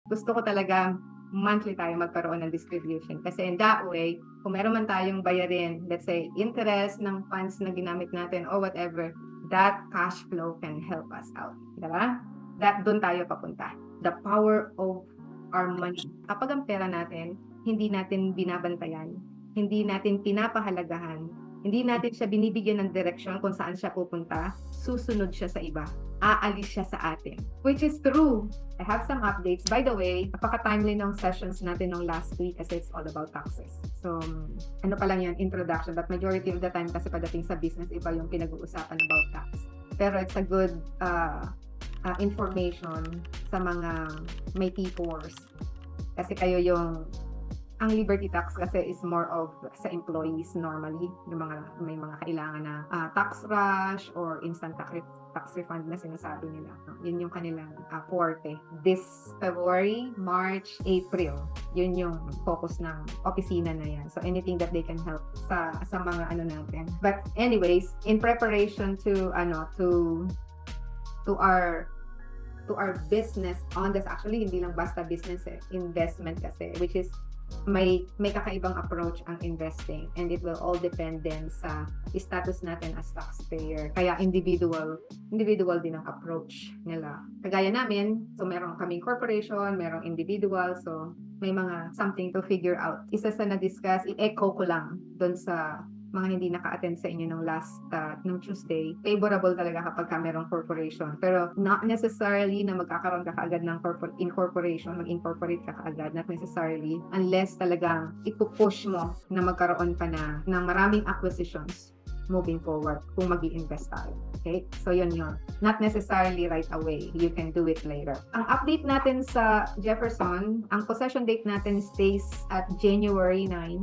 gusto ko talaga monthly tayo magkaroon ng distribution. Kasi in that way, kung meron man tayong bayarin, let's say, interest ng funds na ginamit natin or whatever, that cash flow can help us out. Diba? Doon tayo papunta. The power of our money. Kapag ang pera natin, hindi natin binabantayan, hindi natin pinapahalagahan, hindi natin siya binibigyan ng direksyon kung saan siya pupunta, susunod siya sa iba. Aalis siya sa atin. Which is true. I have some updates. By the way, napaka-timely ng sessions natin nung last week kasi it's all about taxes. So, ano pa lang yan, introduction. But majority of the time kasi pagdating sa business, iba yung pinag-uusapan about tax. Pero it's a good information sa mga may T4s. Kasi kayo ang liberty tax kasi is more of sa employees normally, yung may mga kailangan na tax rush or instant tax refund na sinasabi nila. Yun yung kanilang forte. This February, March, April, yun yung focus ng opisina na yan. So anything that they can help sa mga natin. But anyways, in preparation to our business on this, actually hindi lang basta business investment kasi, which is may kakaibang approach ang investing, and it will all depend din sa status natin as taxpayer. Kaya individual din ang approach nila. Kagaya namin, so meron kaming corporation, merong individual, so may mga something to figure out. Isa sa na-discuss, i-echo ko lang doon sa mga hindi naka-attend sa inyo nung Tuesday, favorable talaga kapag merong corporation. Pero not necessarily na magkakaroon ka kaagad ng incorporation, mag-incorporate ka kaagad, not necessarily, unless talagang ipupush mo na magkaroon pa na ng maraming acquisitions moving forward kung mag-i-invest tayo. Okay? So yun. Not necessarily right away. You can do it later. Ang update natin sa Jefferson, ang possession date natin stays at January 9.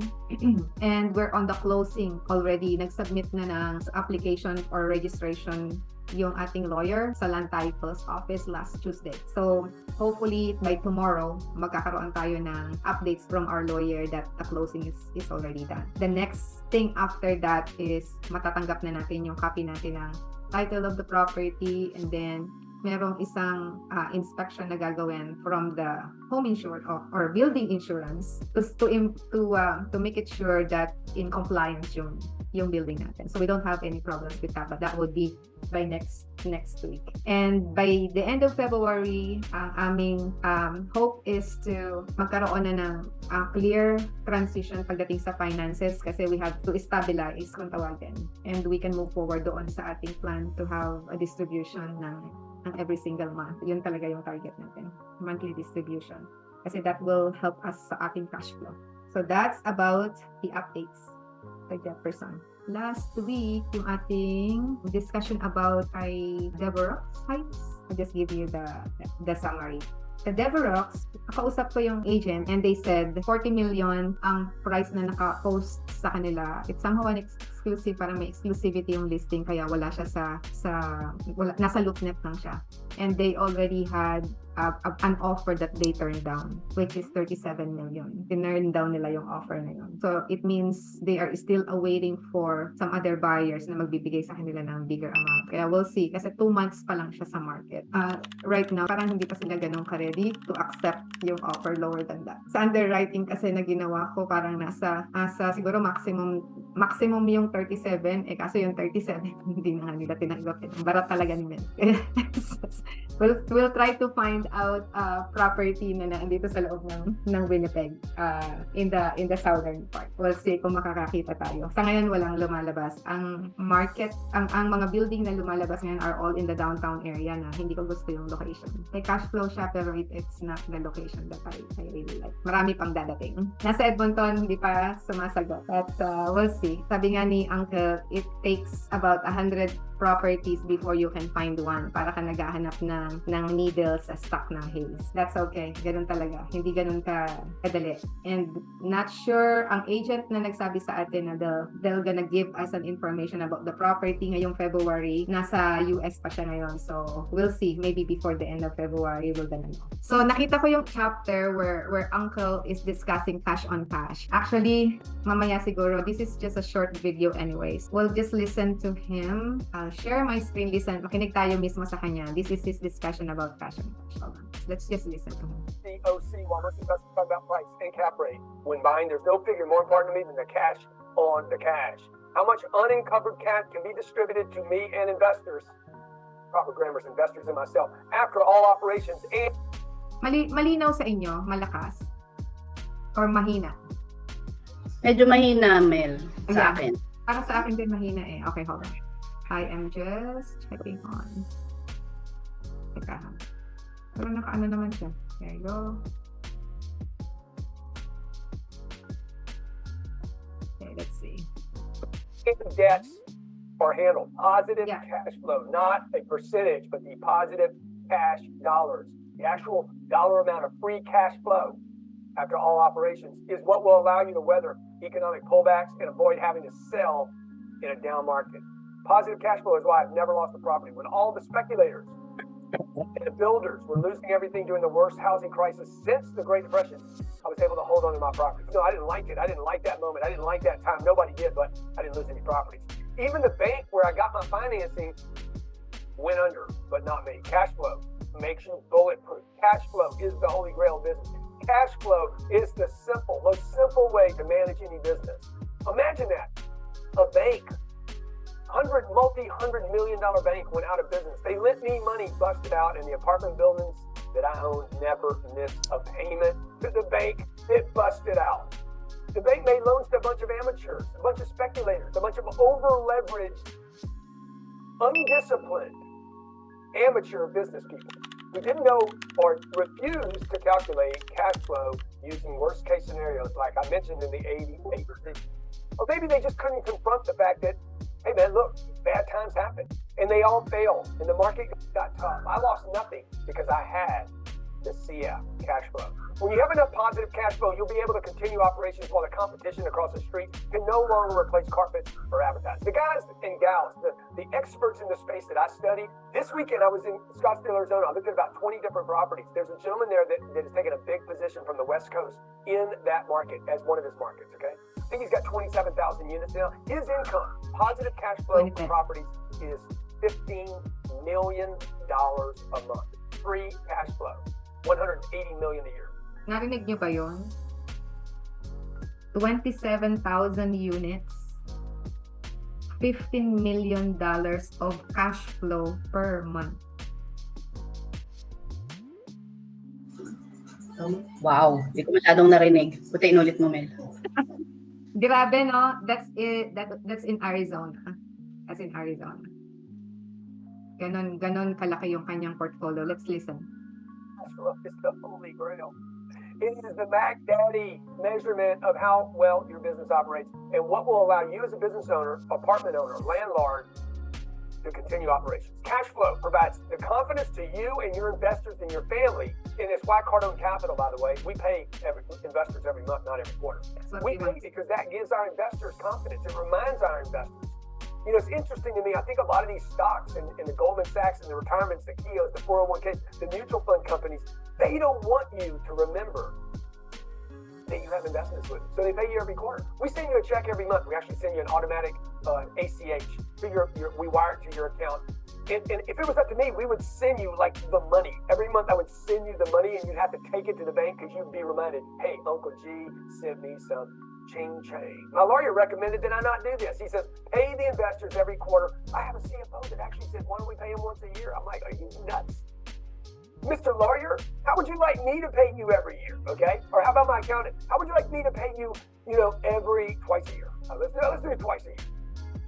And we're on the closing already. Nag-submit na ng application or registration yung ating lawyer sa Land Titles Office last Tuesday. So, hopefully, by tomorrow, magkakaroon tayo ng updates from our lawyer that the closing is already done. The next thing after that is matatanggap na natin yung copy natin ng title of the property, and then merong isang inspection na gagawin from the home insurance or building insurance to make it sure that in compliance yung building natin. So we don't have any problems with that, but that would be by next week. And by the end of February, ang aming hope is to magkaroon na ng clear transition pagdating sa finances, kasi we have to stabilize kung tawagin, and we can move forward doon sa ating plan to have a distribution ng every single month. Yun talaga yung target natin, monthly distribution, kasi that will help us sa ating cash flow. So that's about the updates sa Jefferson. Last week, yung ating discussion about kay Deborah Heights. I'll just give you the summary. Sa Deborah, nakausap ko yung agent, and they said 40 million ang price na naka-post sa kanila. It's somehow an exclusive, parang may exclusivity yung listing, kaya wala siya nasa LoopNet lang siya. And they already had an offer that they turned down, which is 37 million. Tinurn down nila yung offer na yun. So it means they are still awaiting for some other buyers na magbibigay sa kanila ng bigger amount. Kaya we'll see, kasi 2 months pa lang siya sa market. Right now, parang hindi pa sila ganun ka-ready to accept yung offer lower than that. Sa underwriting kasi na ginawa ko, parang nasa siguro maximum yung 37, kaso yung 37 hindi na nga nila tinanggap. Barat talaga ni Men. We'll try to find out property na nandito sa loob ng Winnipeg, in the southern part. We'll see kung makakakita tayo. Sa ngayon walang lumalabas. Ang market, ang mga building na lumalabas ngayon are all in the downtown area na hindi ko gusto yung location. May cash flow siya, pero it's not the location that I really like. Marami pang dadating. Nasa Edmonton, hindi pa sumasagot. But we'll see. Sabi nga ni Uncle, it takes about 100 properties before you can find one, para ka naghahanap ng needles sa stock ng haze. That's okay. Ganun talaga. Hindi ganun kadali. And not sure, ang agent na nagsabi sa atin na they're gonna give us an information about the property ngayong February. Nasa US pa siya ngayon. So, we'll see. Maybe before the end of February, we'll gonna know. So, nakita ko yung chapter where Uncle is discussing cash on cash. Actually, mamaya siguro, this is just a short video anyways. We'll just listen to him. I'll share my screen. Listen, makinig tayo mismo sa kanya. This is his discussion about cash on cash. Let's just listen to him. COC, while most investors talk about price and cap rate. When buying, there's no figure more important to me than the cash on the cash. How much unencumbered cash can be distributed to me and investors, proper grammars, investors and myself, after all operations and... Malinaw sa inyo, malakas? Or mahina? Medyo mahina, Mel, sa Ayan. akin. Para sa akin din mahina eh. Okay, hold on. I am just checking on. Teka. Pero naka-ano naman siya. There you go. Okay, let's see. debts are handled. Positive Yeah. cash flow, not a percentage, but the positive cash dollars. The actual dollar amount of free cash flow after all operations is what will allow you to weather economic pullbacks and avoid having to sell in a down market. Positive cash flow is why I've never lost a property. When all the speculators and the builders were losing everything during the worst housing crisis since the Great Depression, I was able to hold on to my property. No, I didn't like it. I didn't like that moment. I didn't like that time. Nobody did, but I didn't lose any properties. Even the bank where I got my financing went under, but not me. Cash flow makes you bulletproof. Cash flow is the holy grail of business. Cash flow is the most simple way to manage any business. Imagine that. A bank, multi-hundred million dollar bank went out of business. They lent me money, busted out, and the apartment buildings that I owned never missed a payment to the bank that busted out. The bank made loans to a bunch of amateurs, a bunch of speculators, a bunch of over-leveraged, undisciplined, amateur business people who didn't know or refused to calculate cash flow using worst case scenarios like I mentioned in the 88%. Or maybe they just couldn't confront the fact that, hey man, look, bad times happen. And they all failed and the market got tough. I lost nothing because I had the CF, cash flow. When you have enough positive cash flow, you'll be able to continue operations while the competition across the street can no longer replace carpets or advertising. The guys and gals, the experts in the space that I studied, this weekend I was in Scottsdale, Arizona. I looked at about 20 different properties. There's a gentleman there that has taken a big position from the West Coast in that market as one of his markets, okay? I think he's got 27,000 units now. His income, positive cash flow from properties is $15 million a month. Free cash flow, $180 million a year. Narinig niyo ba yun? 27,000 units, $15 million of cash flow per month. Wow, hindi ko masyadong narinig. Buti inulit mo, Mel. Grabe, no? That's in Arizona. That's in Arizona. Ganon kalaki yung kanyang portfolio. Let's listen. Cash flow is the holy grail. It is the Mac Daddy measurement of how well your business operates and what will allow you as a business owner, apartment owner, landlord to continue operations. Cash flow provides the confidence to you and your investors and your family. And it's why Cardone Capital, by the way, we pay investors every month, not every quarter. We pay because that gives our investors confidence. It reminds our investors. You know, it's interesting to me. I think a lot of these stocks and the Goldman Sachs and the retirements, the Keos, the 401ks, the mutual fund companies, they don't want you to remember that you have investments with them. So they pay you every quarter. We send you a check every month. We actually send you an automatic ACH to we wire it to your account. And if it was up to me, we would send you like the money. Every month I would send you the money and you'd have to take it to the bank because you'd be reminded, hey, Uncle G sent me some ching-chang. My lawyer recommended that I not do this. He says, pay the investors every quarter. I have a CFO that actually said, why don't we pay him once a year? I'm like, are you nuts? Mr. Lawyer, how would you like me to pay you every year, okay? Or how about my accountant? How would you like me to pay you, every twice a year? Let's do it twice a year,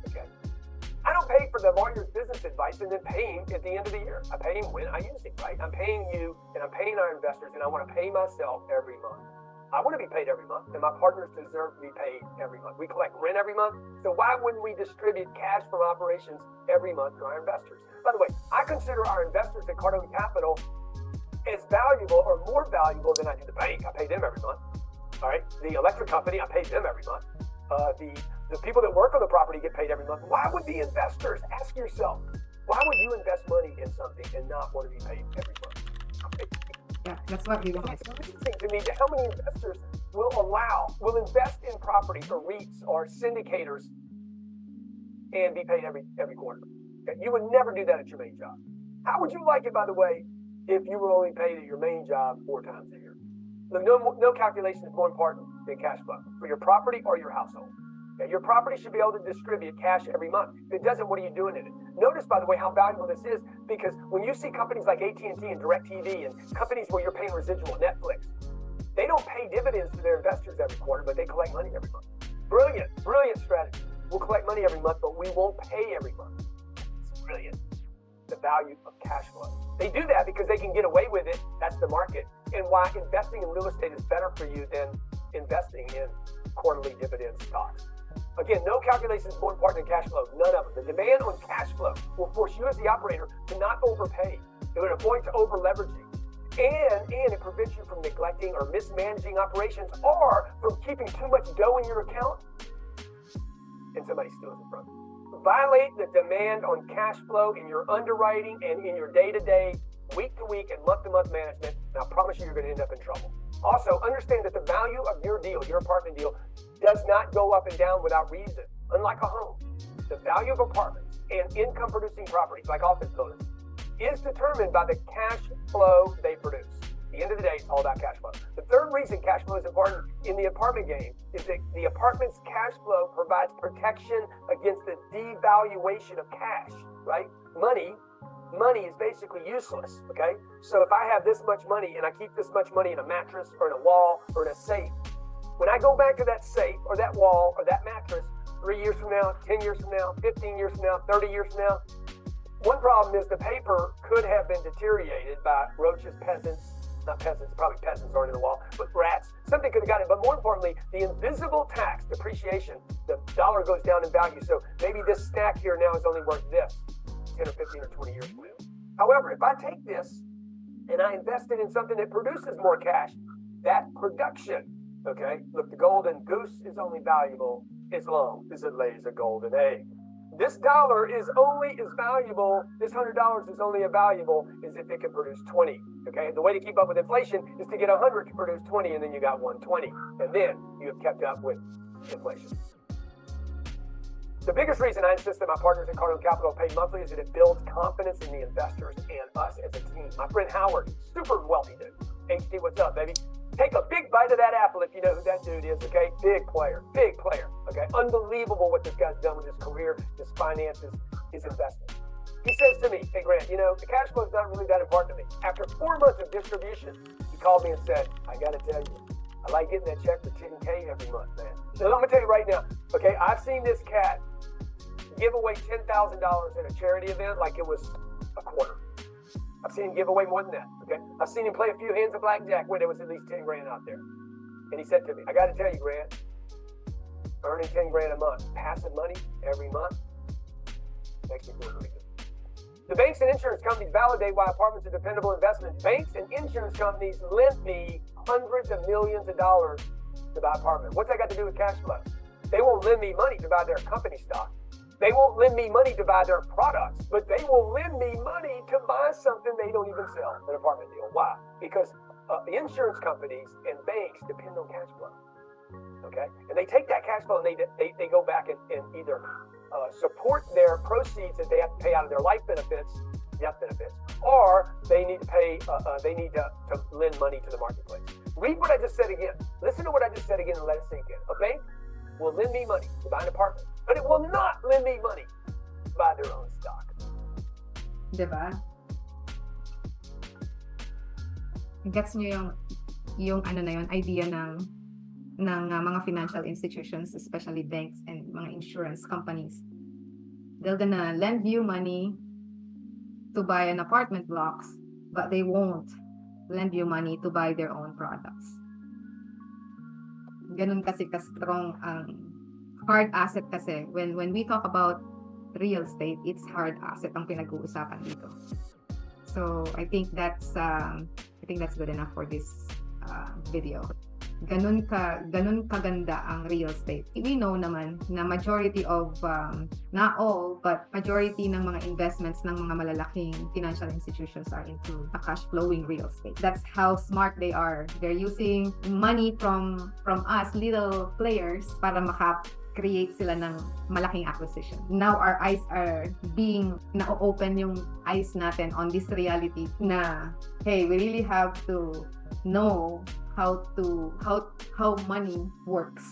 okay? I don't pay for the lawyer's business advice and then pay him at the end of the year. I pay him when I use him, right? I'm paying you and I'm paying our investors and I want to pay myself every month. I want to be paid every month and my partners deserve to be paid every month. We collect rent every month, so why wouldn't we distribute cash from operations every month to our investors? By the way, I consider our investors at Cardone Capital as valuable or more valuable than I do the bank. I pay them every month. All right. The electric company, I pay them every month. The people that work on the property get paid every month. Why would the investors, ask yourself, why would you invest money in something and not want to be paid every month? Yeah, that's what we want. It's interesting to me that how many investors will invest in properties or REITs or syndicators and be paid every quarter. Okay? You would never do that at your main job. How would you like it, by the way, if you were only paid at your main job 4 times a year. Look, no calculation is more important than cash flow for your property or your household. Okay, your property should be able to distribute cash every month. If it doesn't, what are you doing in it? Notice, by the way, how valuable this is, because when you see companies like AT&T and DirecTV and companies where you're paying residual, Netflix, they don't pay dividends to their investors every quarter, but they collect money every month. Brilliant strategy. We'll collect money every month, but we won't pay every month. It's brilliant. The value of cash flow. They do that because they can get away with it. That's the market. And why investing in real estate is better for you than investing in quarterly dividend stocks. Again, no calculation is more important than cash flow. None of them. The demand on cash flow will force you as the operator to not overpay. It would avoid over leveraging. And it prevents you from neglecting or mismanaging operations, or from keeping too much dough in your account and somebody steals it from you. Violate the demand on cash flow in your underwriting and in your day-to-day, week-to-week, and month-to-month management, and I promise you, you're going to end up in trouble. Also, understand that the value of your deal, your apartment deal, does not go up and down without reason. Unlike a home, the value of apartments and income-producing properties, like office buildings, is determined by the cash flow they produce. At the end of the day, it's all about cash flow. The third reason cash flow is important in the apartment game is that the apartment's cash flow provides protection against the devaluation of cash, right? Money is basically useless, okay? So if I have this much money and I keep this much money in a mattress or in a wall or in a safe, when I go back to that safe or that wall or that mattress 3 years from now, 10 years from now, 15 years from now, 30 years from now, one problem is the paper could have been deteriorated by roaches, probably peasants aren't in the wall, but rats. Something could have gotten it. But more importantly, the invisible tax depreciation, the dollar goes down in value. So maybe this stack here now is only worth this 10 or 15 or 20 years from now. However, if I take this and I invest it in something that produces more cash, that production, okay, look, the golden goose is only valuable as long as it lays a golden egg. This dollar is only as valuable, this $100 is only as valuable as if it can produce 20, okay? The way to keep up with inflation is to get 100 to produce 20, and then you got 120, and then you have kept up with inflation. The biggest reason I insist that my partners at Cardinal Capital pay monthly is that it builds confidence in the investors and us as a team. My friend Howard, super wealthy dude. HT, what's up, baby? Take a big bite of that apple if you know who that dude is, okay? Big player, okay? Unbelievable what this guy's done with his career, his finances, his investments. He says to me, hey, Grant, you know, the cash flow is not really that important to me. After 4 months of distribution, he called me and said, I got to tell you, I like getting that check for $10K every month, man. So I'm going to tell you right now, okay, I've seen this cat give away $10,000 at a charity event like it was a quarter. I've seen him give away more than that, okay? I've seen him play a few hands of blackjack where there was at least 10 grand out there. And he said to me, I got to tell you, Grant, earning 10 grand a month, passive money every month, makes me feel really good. The banks and insurance companies validate why apartments are dependable investments. Banks and insurance companies lent me hundreds of millions of dollars to buy apartments. What's that got to do with cash flow? They won't lend me money to buy their company stock. They won't lend me money to buy their products, but they will lend me money to buy something they don't even sell, an apartment deal. Why? Because the insurance companies and banks depend on cash flow, okay? And they take that cash flow and they go back and either support their proceeds that they have to pay out of their life benefits, death benefits, or they need to pay, to lend money to the marketplace. Read what I just said again. Listen to what I just said again and let it sink in. A bank will lend me money to buy an apartment, but it will not lend me money to buy their own stock. Diba? Gets nyo yung ano na yun, idea ng mga financial institutions, especially banks and mga insurance companies. They're gonna lend you money to buy an apartment blocks, but they won't lend you money to buy their own products. Ganun kasi ka-strong ang hard asset kasi. When we talk about real estate, it's hard asset ang pinag-uusapan dito. So I think that's good enough for this video. Ganun kaganda ang real estate. We know naman na majority of, not all, but majority ng mga investments ng mga malalaking financial institutions are into a cash flowing real estate. That's how smart they are. They're using money from us little players para mag-create sila ng malaking acquisition. Now our eyes are being na-open yung eyes natin on this reality na hey, we really have to know how money works.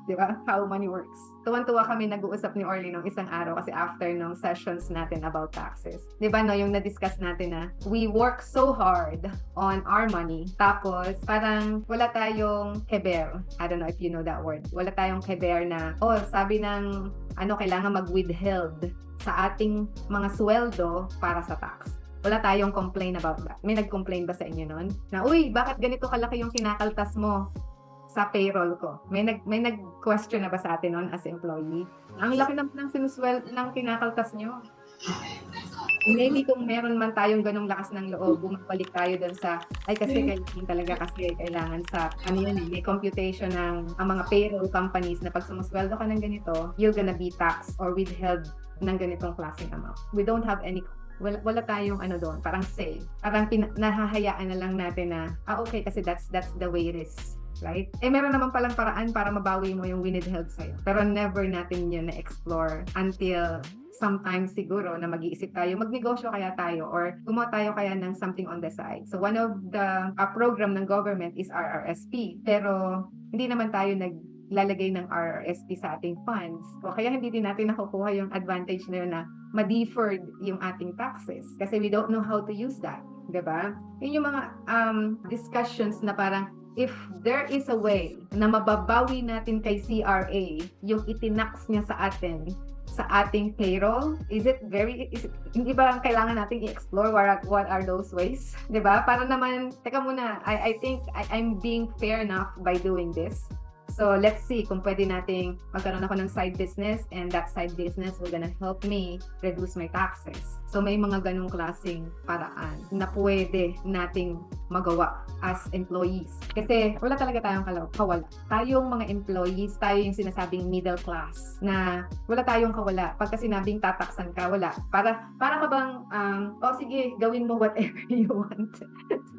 Diba? How money works. Tuwan-tuwa kami nag-uusap ni Orly nung isang araw kasi after nung sessions natin about taxes. Diba no, yung na-discuss natin na we work so hard on our money tapos parang wala tayong keber. I don't know if you know that word. Wala tayong keber na, sabi ng kailangan mag-withheld sa ating mga sweldo para sa tax. Wala tayong complain about that. May nag-complain ba sa inyo nun? Na, uy, bakit ganito kalaki yung kinakaltas mo sa payroll ko? May nag-question na ba sa atin noon as employee? Ang laki ng sinusweld ng kinakaltas nyo. Maybe kung meron man tayong ganong lakas ng loob, bumabalik tayo dun sa, kailangan sa, may computation ng ang mga payroll companies na pag sumusweldo ka ng ganito, you're gonna be taxed or withheld ng ganitong klaseng amount. We don't have any wala tayong doon, parang say. Parang nahahayaan na lang natin na, okay, kasi that's the way it is. Right? Meron naman palang paraan para mabawi mo yung withheld sa'yo. Pero never natin yun na-explore until sometimes siguro na mag-iisip tayo, magnegosyo kaya tayo or gumawa tayo kaya ng something on the side. So one of the program ng government is RRSP. Pero hindi naman tayo naglalagay ng RRSP sa ating funds. O kaya hindi din natin nakukuha yung advantage na yun na ma-deferred yung ating taxes. Kasi we don't know how to use that. Diba? Yun yung mga discussions na parang if there is a way na mababawi natin kay CRA yung itinax niya sa atin sa ating payroll, hindi ba kailangan natin i-explore what are those ways? Diba? Para naman, teka muna, I think I'm being fair enough by doing this. So, let's see kung pwede nating magkaroon ako ng side business and that side business will gonna help me reduce my taxes. So, may mga ganong klaseng paraan na pwede nating magawa as employees. Kasi wala talaga tayong kawala. Tayong mga employees, tayo yung sinasabing middle class na wala tayong kawala. Pagka sinabing tataksan ka, wala. Para ka bang, sige, gawin mo whatever you want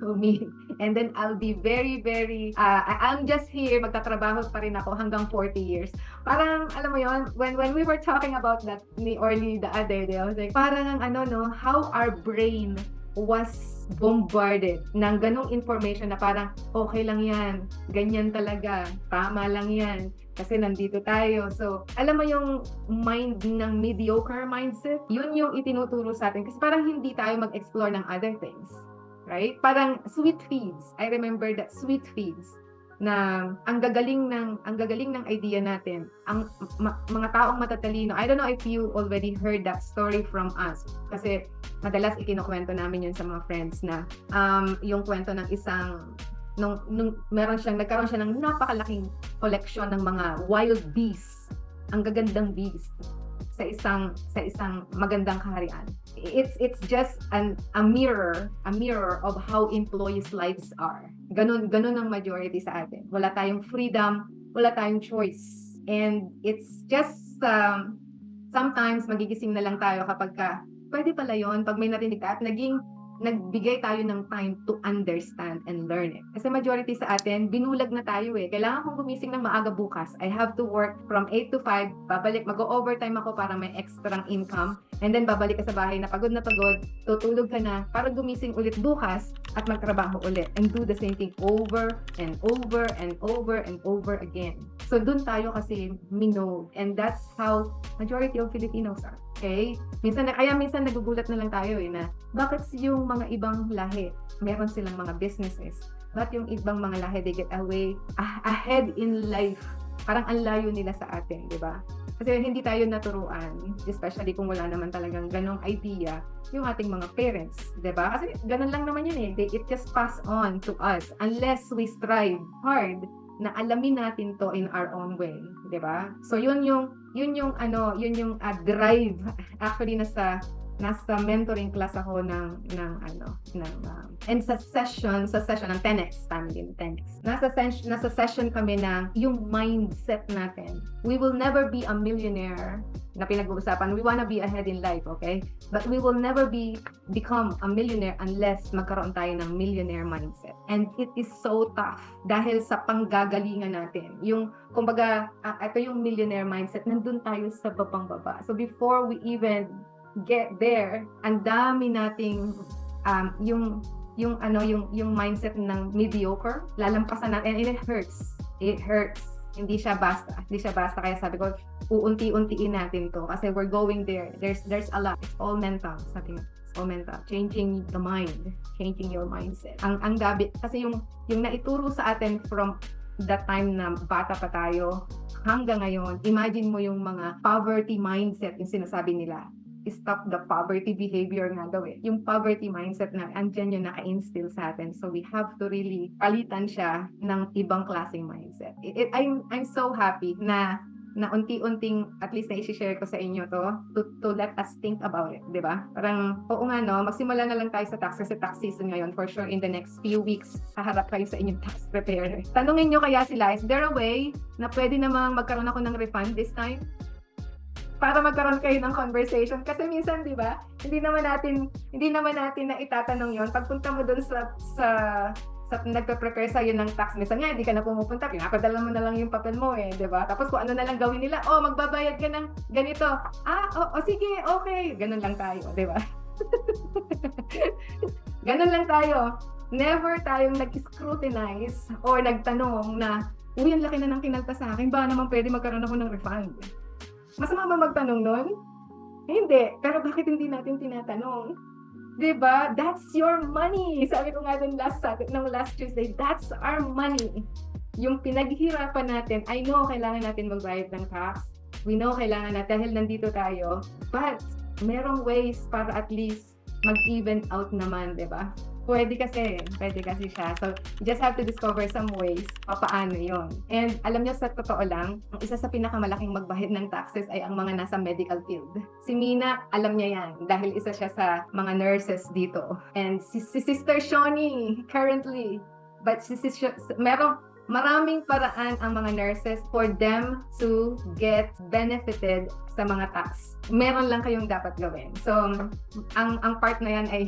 to me. And then I'll be very, very, I'm just here, magtatrabaho pa rin ako hanggang 40 years. Parang, alam mo yon, when we were talking about that ni Orly the other day, I was like, parang how our brain was bombarded ng ganong information na parang, okay lang yan, ganyan talaga, tama lang yan, kasi nandito tayo. So, alam mo yung mind ng mediocre mindset, yun yung itinuturo sa atin. Kasi parang hindi tayo mag-explore ng other things. Right? Parang sweet feeds. I remember that sweet feeds na ang gagaling ng idea natin. Ang mga taong matatalino. I don't know if you already heard that story from us. Kasi madalas ikinukwento namin yun sa mga friends na yung kwento ng isang nung nagkaroon siya ng napakalaking collection ng mga wild beasts. Ang gagandang beast sa isang magandang kaharian. It's just a mirror of how employees' lives are. Ganun ang majority sa atin. Wala tayong freedom, wala tayong choice. And it's just sometimes magigising na lang tayo kapag pwede pala yun, pag may narinig ka at nagbigay tayo ng time to understand and learn it. Kasi majority sa atin, binulag na tayo eh. Kailangan kong gumising ng maaga bukas. I have to work from 8 to 5. Mag-overtime ako para may extra income. And then babalik ka sa bahay na pagod, tutulog ka na para gumising ulit bukas at magtrabaho ulit. And do the same thing over and over and over and over again. So dun tayo kasi minode. And that's how majority of Filipinos are. Okay? Minsan nagugulat na lang tayo eh na bakit yung mga ibang lahi, meron silang mga businesses. But yung ibang mga lahi, they get ahead in life. Parang ang layo nila sa atin, di ba? Kasi hindi tayo naturuan, especially kung wala naman talagang ganong idea yung ating mga parents, di ba? Kasi ganon lang naman yun eh. It just pass on to us unless we strive hard na alamin natin to in our own way, 'di ba? So yun yung drive. Actually nasa mentoring class ako and sa session ng 10x, family in 10x. Nasa session kami na yung mindset natin. We will never be a millionaire na pinag-uusapan. We wanna be ahead in life, okay? But we will never become a millionaire unless magkaroon tayo ng millionaire mindset. And it is so tough dahil sa panggagalingan natin. Yung, kumbaga, ito yung millionaire mindset, nandun tayo sa babang-baba. So before we even get there, ang dami nating yung mindset ng mediocre, lalampasan natin, and it hurts. It hurts. Hindi siya basta. Kaya sabi ko, uunti-untiin natin to kasi we're going there. There's a lot. It's all mental. Sabi nga, it's all mental. Changing the mind. Changing your mindset. Ang gabi, kasi yung naituro sa atin from the time na bata pa tayo hanggang ngayon, imagine mo yung mga poverty mindset yung sinasabi nila. Stop the poverty behavior nga daw eh. Yung poverty mindset na andyan yung naka-instill sa atin. So we have to really palitan siya ng ibang klaseng mindset. I'm so happy na unti-unting at least na i-share ko sa inyo to let us think about it, di ba? Parang, oo nga no, magsimula na lang tayo sa tax kasi tax season ngayon. For sure, in the next few weeks, haharap kayo sa inyong tax preparer. Tanungin nyo kaya sila, is there a way na pwede namang magkaroon ako ng refund this time? Para magkaroon kayo ng conversation kasi minsan 'di ba hindi naman natin na itatanong 'yon pagpunta mo doon sa nagpe-prepare sa'yo ng tax minsan nga hindi ka na pumupunta pinapadala mo na lang yung papel mo 'di ba tapos kung ano na lang gawin nila magbabayad ka ng ganito sige okay ganun lang tayo 'di ba ganun lang tayo never tayong nag-scrutinize or nagtanong na ang laki na ng kinalta sa akin ba naman pwede magkaroon ako ng refund. Masama ba magtanong nun? Hindi. Pero bakit hindi natin tinatanong? Diba? That's your money. Sabi ko nga dun last Tuesday, that's our money. Yung pinaghihirapan natin, I know kailangan natin magbayad ng tax. We know kailangan natin dahil nandito tayo. But, merong ways para at least mag-even out naman, diba? Pwede kasi siya. So, you just have to discover some ways paano yon. And alam niyo sa totoo lang, ang isa sa pinakamalaking magbayad ng taxes ay ang mga nasa medical field. Si Mina, alam niya yan dahil isa siya sa mga nurses dito. And si Sister Shoni, currently, but maraming paraan ang mga nurses for them to get benefited sa mga tax. Meron lang kayong dapat gawin. So, ang part na yan ay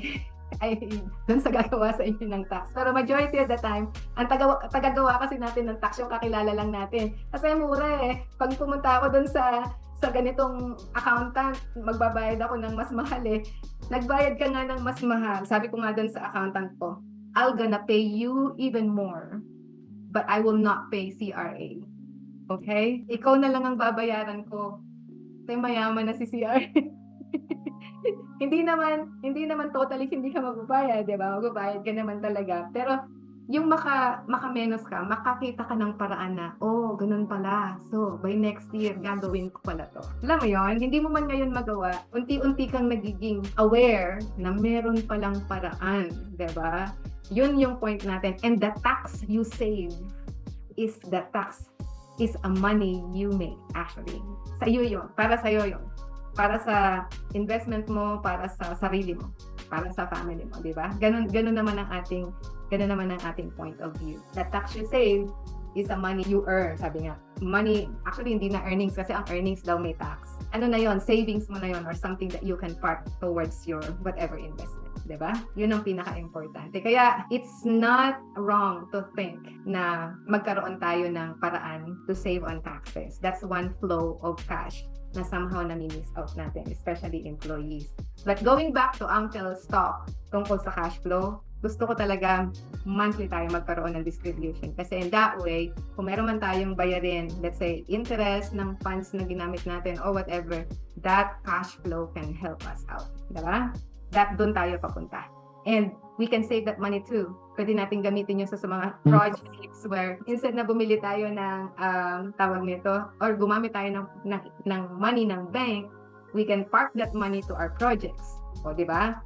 dun sa gagawa sa inyo ng tax. Pero majority of the time, ang tagagawa kasi natin ng tax yung kakilala lang natin. Kasi mura eh. Pag pumunta ako dun sa ganitong accountant, magbabayad ako ng mas mahal eh. Nagbayad ka nga ng mas mahal. Sabi ko nga dun sa accountant ko, I'll gonna pay you even more, but I will not pay CRA. Okay? Ikaw na lang ang babayaran ko. Kasi mayaman na si CRA. hindi naman totally hindi ka magbabayad, 'di ba? Magbabayad ka naman talaga. Pero yung makamenos ka, makakita ka ng paraan na, ganun pala. So, by next year, gagawin ko pala to. Alam mo yon, hindi mo man ngayon magawa, unti-unti kang nagiging aware na meron palang paraan, 'di ba? Yun yung point natin. And the tax you save is a money you make, actually. Sa'yo yun. Para sa'yo yun. Para sa investment mo, para sa sarili mo, para sa family mo, di ba? Ganun naman ang ating point of view. The tax you save is a money you earn. Sabi nga, money, actually hindi na earnings kasi ang earnings daw may tax. Ano na yon? Savings mo na yon or something that you can park towards your whatever investment. Diba? Yun ang pinaka-importante. Kaya, it's not wrong to think na magkaroon tayo ng paraan to save on taxes. That's one flow of cash na somehow nami-miss out natin, especially employees. But going back to Uncle's talk tungkol sa cash flow, gusto ko talaga monthly tayo magkaroon ng distribution. Kasi in that way, kung meron man tayong bayarin, let's say, interest ng funds na ginamit natin or whatever, that cash flow can help us out. Diba? Doon tayo papunta. And we can save that money too. Pwede natin gamitin yun sa mga projects where instead na bumili tayo ng tawag nito or gumamit tayo ng money ng bank, we can park that money to our projects. O, di ba?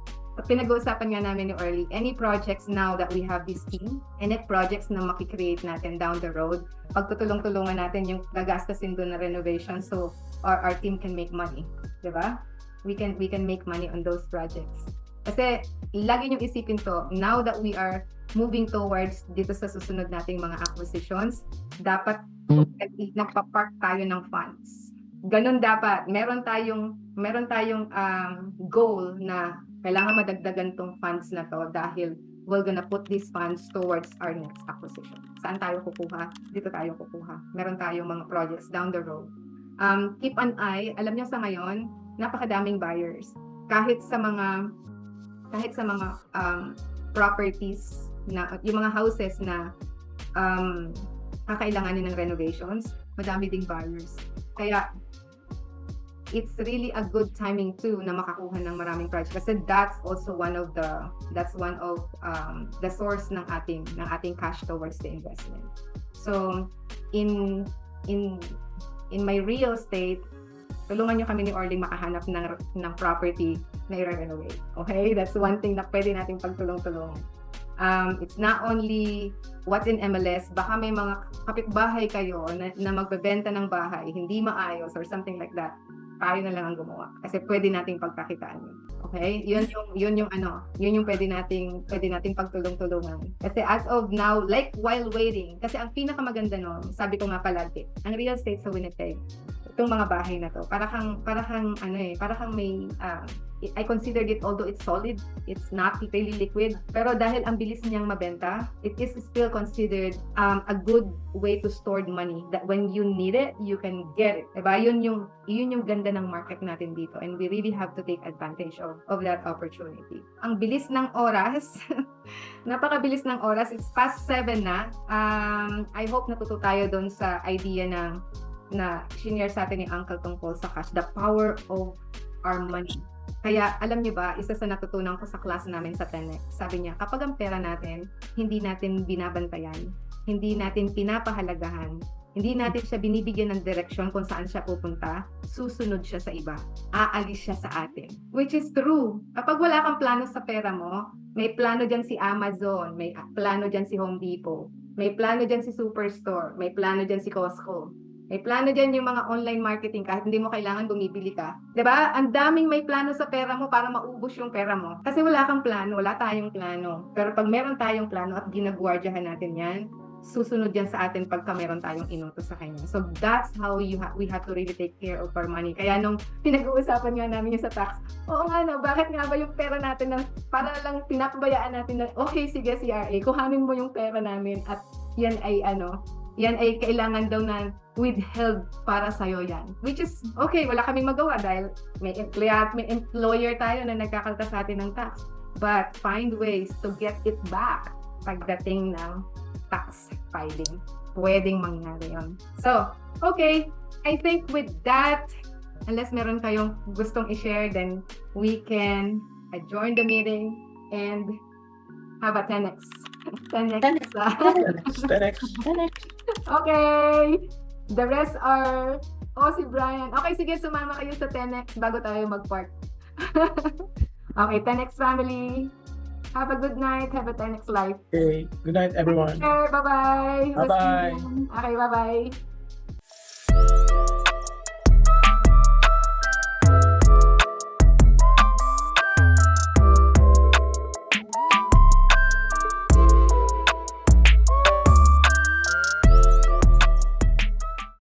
Pinag-uusapan nga namin ni Early, any projects now that we have this team, any projects na makikreate natin down the road, pagtutulong-tulungan natin yung gagastasin doon na renovation so our team can make money. Di ba? We can make money on those projects. Kasi lagi niyong isipin to, now that we are moving towards dito sa susunod nating mga acquisitions, dapat nagpa-park tayo ng funds. ganun dapat. Meron tayong goal na kailangan madagdagan tong funds na to dahil we're gonna put these funds towards our next acquisition. Saan tayo kukuha? Dito tayo kukuha. Meron tayong mga projects down the road. Keep an eye. Alam niyo sa ngayon, napakadaming buyers. Kahit sa mga properties na yung mga houses na kakailanganin ng renovations, madami ding buyers. Kaya it's really a good timing too na makakuha ng maraming projects kasi that's one of the source ng ating cash towards the investment. So in my real estate, tulungan nyo kami ni Orling makahanap ng property na i-renovate. Okay? That's one thing na pwede nating pagtulong-tulungan. It's not only what's in MLS, baka may mga kapitbahay kayo na magbebenta ng bahay, hindi maayos or something like that. Tayo na lang ang gumawa kasi pwede nating pagkakitaan yun. Okay? Yun yung pwede nating pagtulong-tulungan. Kasi as of now, like while waiting, kasi ang pinakamaganda nun, sabi ko nga palagi, ang real estate sa Winnipeg, itong mga bahay na to, para kang may I considered it, although it's solid, it's not really liquid, pero dahil ang bilis niyang mabenta, it is still considered a good way to store money that when you need it, you can get it. Diba? Yun yung ganda ng market natin dito, and we really have to take advantage of that opportunity. Ang bilis ng oras, napakabilis ng oras, it's past 7 na. I hope natuto tayo doon sa idea na shinare sa atin ni Uncle tungkol sa cash, the power of our money. Kaya alam niyo ba, isa sa natutunan ko sa class namin sa TENEX, sabi niya, kapag ang pera natin, hindi natin binabantayan, hindi natin pinapahalagahan, hindi natin siya binibigyan ng direksyon kung saan siya pupunta, susunod siya sa iba, aalis siya sa atin. Which is true. Kapag wala kang plano sa pera mo, may plano dyan si Amazon, may plano dyan si Home Depot, may plano dyan si Superstore, may plano dyan si Costco. May plano dyan yung mga online marketing kahit hindi mo kailangan bumibili ka. 'Di ba? Ang daming may plano sa pera mo para maubos yung pera mo. Kasi wala kang plano, wala tayong plano. Pero pag meron tayong plano at ginagwardyahan natin yan, susunod yan sa atin pagka meron tayong inutos sa kanya. So that's how we have to really take care of our money. Kaya nung pinag-uusapan nga namin yung sa tax, oo nga no, bakit nga ba yung pera natin para lang pinapabayaan natin na, okay, sige CRA, kuhanin mo yung pera namin at yan ay kailangan daw na withheld para sa'yo yan. Which is, okay, wala kaming magawa dahil may employer tayo na nagkakaltas sa atin ng tax. But find ways to get it back pagdating ng tax filing. Pwedeng mangyari yun. So, okay, I think with that, unless meron kayong gustong i-share, then we can adjourn the meeting and have a 10x. 10x. 10x. Okay. The rest are, si Brian. Okay, sige, sumama kayo sa 10x bago tayo mag-park. Okay, 10x family. Have a good night. Have a 10x life. Okay. Good night, everyone. Take care. Bye-bye. Bye-bye. Okay, bye-bye.